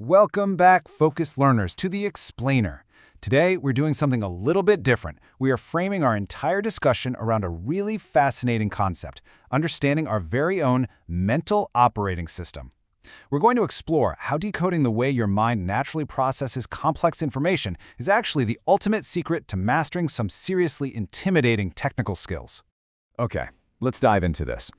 Welcome back, focused learners, to the Explainer. Today, we're doing something a little bit different. We are framing our entire discussion around a really fascinating concept, understanding our very own mental operating system. We're going to explore how decoding the way your mind naturally processes complex information is actually the ultimate secret to mastering some seriously intimidating technical skills. Okay, let's dive into this.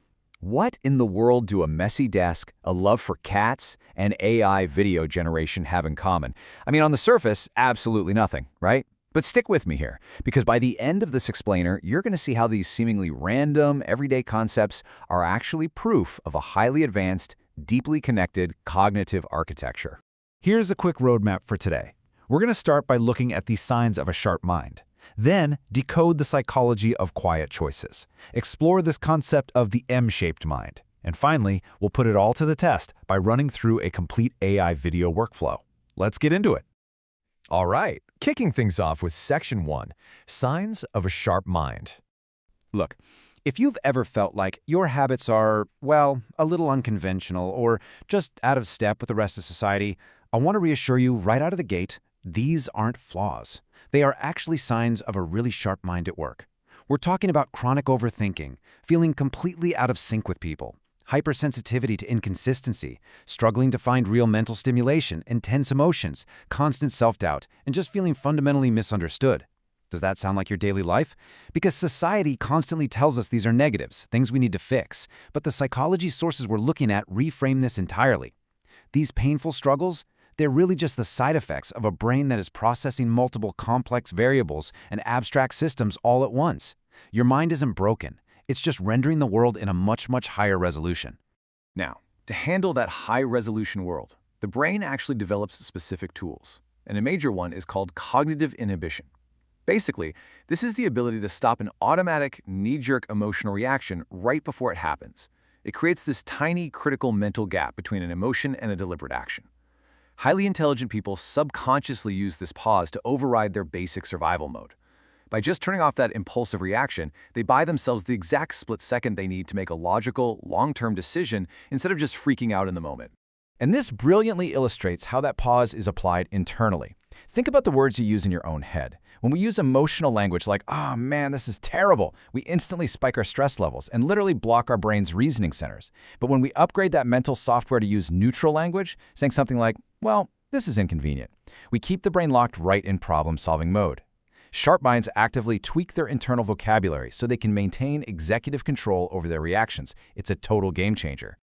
What in the world do a messy desk, a love for cats, and AI video generation have in common? I mean, on the surface, absolutely nothing, right? But stick with me here, because by the end of this explainer, you're going to see how these seemingly random, everyday concepts are actually proof of a highly advanced, deeply connected cognitive architecture. Here's a quick roadmap for today. We're going to start by looking at the signs of a sharp mind. Then, decode the psychology of quiet choices. Explore this concept of the M-shaped mind. And finally, we'll put it all to the test by running through a complete AI video workflow. Let's get into it. All right, kicking things off with Section 1, Signs of a Sharp Mind. Look, if you've ever felt like your habits are, well, a little unconventional or just out of step with the rest of society, I want to reassure you right out of the gate, these aren't flaws. They are actually signs of a really sharp mind at work. We're talking about chronic overthinking, feeling completely out of sync with people, hypersensitivity to inconsistency, struggling to find real mental stimulation, intense emotions, constant self-doubt, and just feeling fundamentally misunderstood. Does that sound like your daily life? Because society constantly tells us these are negatives, things we need to fix, but the psychology sources we're looking at reframe this entirely. These painful struggles, they're really just the side effects of a brain that is processing multiple complex variables and abstract systems all at once. Your mind isn't broken. It's just rendering the world in a much higher resolution. Now, to handle that high-resolution world, the brain actually develops specific tools, and a major one is called cognitive inhibition. Basically, this is the ability to stop an automatic, knee-jerk emotional reaction right before it happens. It creates this tiny, critical mental gap between an emotion and a deliberate action. Highly intelligent people subconsciously use this pause to override their basic survival mode. By just turning off that impulsive reaction, they buy themselves the exact split second they need to make a logical, long-term decision instead of just freaking out in the moment. And this brilliantly illustrates how that pause is applied internally. Think about the words you use in your own head. When we use emotional language like, "Oh man, this is terrible," we instantly spike our stress levels and literally block our brain's reasoning centers. But when we upgrade that mental software to use neutral language, saying something like, "Well, this is inconvenient," we keep the brain locked right in problem-solving mode. Sharp minds actively tweak their internal vocabulary so they can maintain executive control over their reactions. It's a total game changer.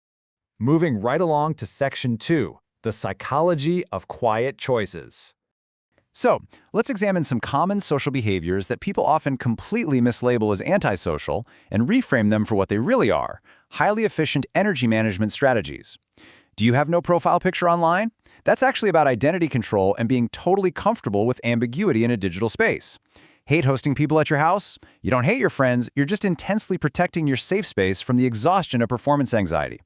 Moving right along to Section 2, the psychology of quiet choices. So, let's examine some common social behaviors that people often completely mislabel as antisocial and reframe them for what they really are: highly efficient energy management strategies. Do you have no profile picture online? That's actually about identity control and being totally comfortable with ambiguity in a digital space. Hate hosting people at your house? You don't hate your friends, you're just intensely protecting your safe space from the exhaustion of performance anxiety.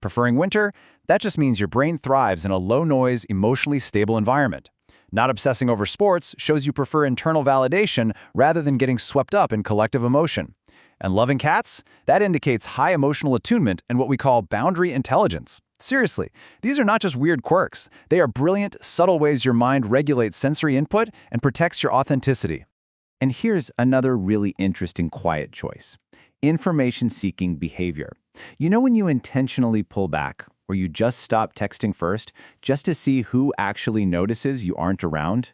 Preferring winter? That just means your brain thrives in a low-noise, emotionally stable environment. Not obsessing over sports shows you prefer internal validation rather than getting swept up in collective emotion. And loving cats? That indicates high emotional attunement and what we call boundary intelligence. Seriously, these are not just weird quirks. They are brilliant, subtle ways your mind regulates sensory input and protects your authenticity. And here's another really interesting quiet choice: information-seeking behavior. You know when you intentionally pull back, or you just stop texting first, just to see who actually notices you aren't around?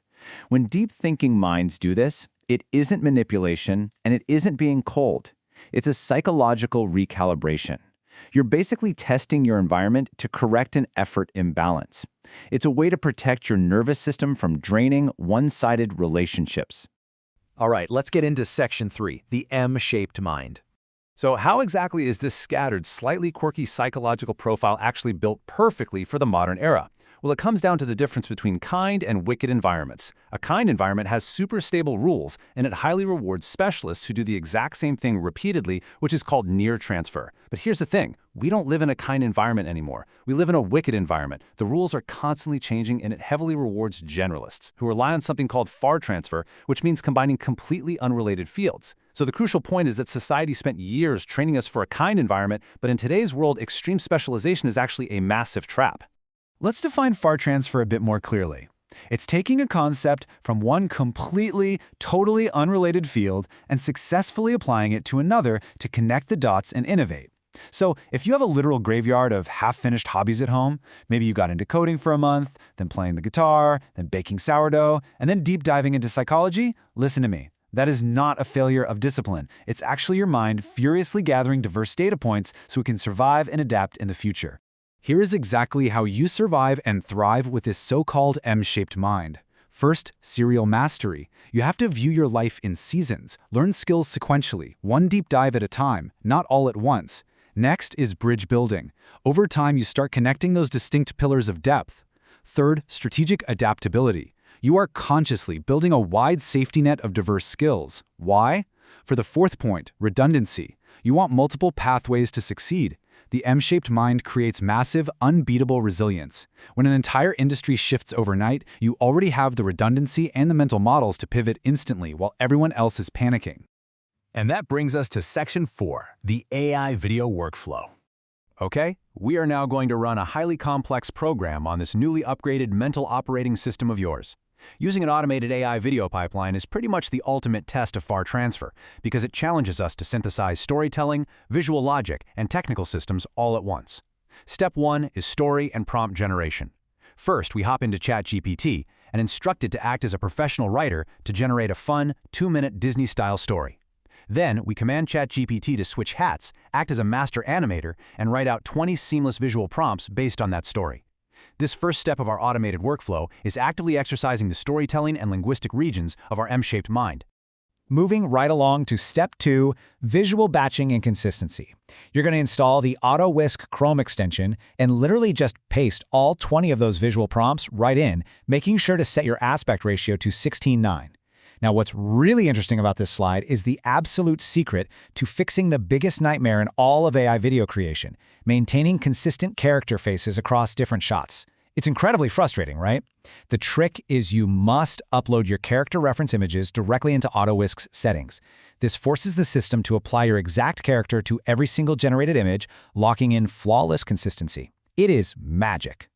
When deep-thinking minds do this, it isn't manipulation and it isn't being cold. It's a psychological recalibration. You're basically testing your environment to correct an effort imbalance. It's a way to protect your nervous system from draining, one-sided relationships. All right, let's get into Section 3, the M-shaped mind. So how exactly is this scattered, slightly quirky psychological profile actually built perfectly for the modern era? Well, it comes down to the difference between kind and wicked environments. A kind environment has super stable rules, and it highly rewards specialists who do the exact same thing repeatedly, which is called near transfer. But here's the thing. We don't live in a kind environment anymore. We live in a wicked environment. The rules are constantly changing, and it heavily rewards generalists who rely on something called far transfer, which means combining completely unrelated fields. So the crucial point is that society spent years training us for a kind environment, but in today's world, extreme specialization is actually a massive trap. Let's define far transfer a bit more clearly. It's taking a concept from one completely, totally unrelated field and successfully applying it to another to connect the dots and innovate. So, if you have a literal graveyard of half-finished hobbies at home, maybe you got into coding for a month, then playing the guitar, then baking sourdough, and then deep diving into psychology, listen to me. That is not a failure of discipline. It's actually your mind furiously gathering diverse data points so it can survive and adapt in the future. Here is exactly how you survive and thrive with this so-called M-shaped mind. First, serial mastery. You have to view your life in seasons. Learn skills sequentially, one deep dive at a time, not all at once. Next is bridge building. Over time, you start connecting those distinct pillars of depth. Third, strategic adaptability. You are consciously building a wide safety net of diverse skills. Why? For the fourth point, redundancy. You want multiple pathways to succeed. The M-shaped mind creates massive, unbeatable resilience. When an entire industry shifts overnight, you already have the redundancy and the mental models to pivot instantly while everyone else is panicking. And that brings us to Section 4, the AI video workflow. Okay, we are now going to run a highly complex program on this newly upgraded mental operating system of yours. Using an automated AI video pipeline is pretty much the ultimate test of far transfer because it challenges us to synthesize storytelling, visual logic, and technical systems all at once. Step 1 is story and prompt generation. First, we hop into ChatGPT and instruct it to act as a professional writer to generate a fun, 2-minute Disney-style story. Then, we command ChatGPT to switch hats, act as a master animator, and write out 20 seamless visual prompts based on that story. This first step of our automated workflow is actively exercising the storytelling and linguistic regions of our M-shaped mind. Moving right along to Step 2, visual batching and consistency. You're going to install the AutoWhisk Chrome extension and literally just paste all 20 of those visual prompts right in, making sure to set your aspect ratio to 16:9. Now, what's really interesting about this slide is the absolute secret to fixing the biggest nightmare in all of AI video creation, maintaining consistent character faces across different shots. It's incredibly frustrating, right? The trick is you must upload your character reference images directly into AutoWhisk's settings. This forces the system to apply your exact character to every single generated image, locking in flawless consistency. It is magic.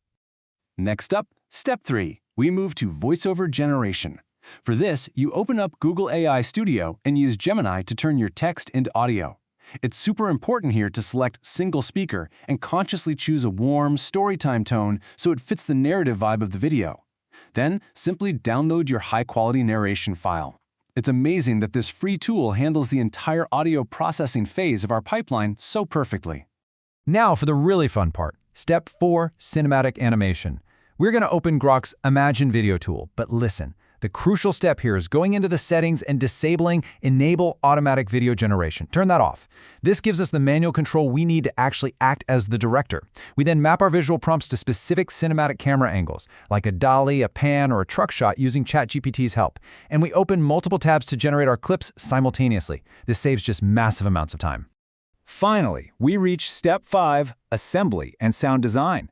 Next up, Step 3, we move to voiceover generation. For this, you open up Google AI Studio and use Gemini to turn your text into audio. It's super important here to select single speaker and consciously choose a warm, storytime tone so it fits the narrative vibe of the video. Then, simply download your high-quality narration file. It's amazing that this free tool handles the entire audio processing phase of our pipeline so perfectly. Now for the really fun part. Step 4, cinematic animation. We're going to open Grok's Imagine video tool, but listen. The crucial step here is going into the settings and disabling Enable Automatic Video Generation. Turn that off. This gives us the manual control we need to actually act as the director. We then map our visual prompts to specific cinematic camera angles, like a dolly, a pan, or a truck shot using ChatGPT's help. And we open multiple tabs to generate our clips simultaneously. This saves just massive amounts of time. Finally, we reach Step 5, Assembly and Sound Design.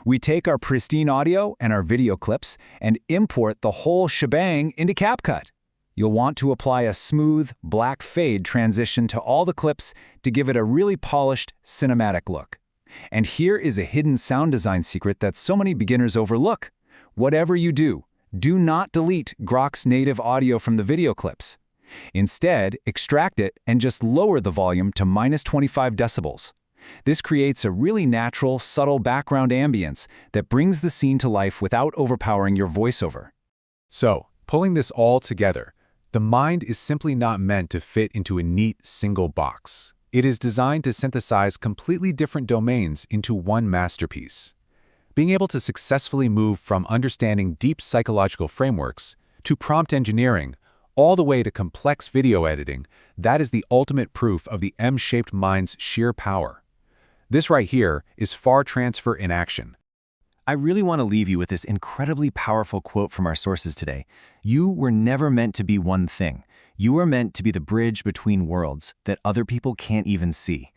We take our pristine audio and our video clips and import the whole shebang into CapCut. You'll want to apply a smooth, black fade transition to all the clips to give it a really polished, cinematic look. And here is a hidden sound design secret that so many beginners overlook. Whatever you do, do not delete Grok's native audio from the video clips. Instead, extract it and just lower the volume to -25 decibels. This creates a really natural, subtle background ambience that brings the scene to life without overpowering your voiceover. So, pulling this all together, the mind is simply not meant to fit into a neat single box. It is designed to synthesize completely different domains into one masterpiece. Being able to successfully move from understanding deep psychological frameworks to prompt engineering, all the way to complex video editing, that is the ultimate proof of the M-shaped mind's sheer power. This right here is far transfer in action. I really want to leave you with this incredibly powerful quote from our sources today. You were never meant to be one thing. You were meant to be the bridge between worlds that other people can't even see.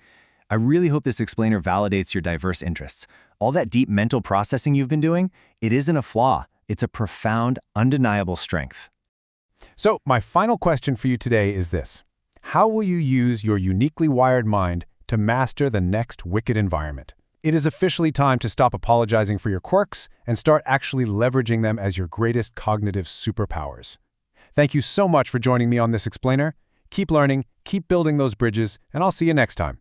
I really hope this explainer validates your diverse interests. All that deep mental processing you've been doing, it isn't a flaw. It's a profound, undeniable strength. So, my final question for you today is this. How will you use your uniquely wired mind to master the next wicked environment? It is officially time to stop apologizing for your quirks and start actually leveraging them as your greatest cognitive superpowers. Thank you so much for joining me on this explainer. Keep learning, keep building those bridges, and I'll see you next time.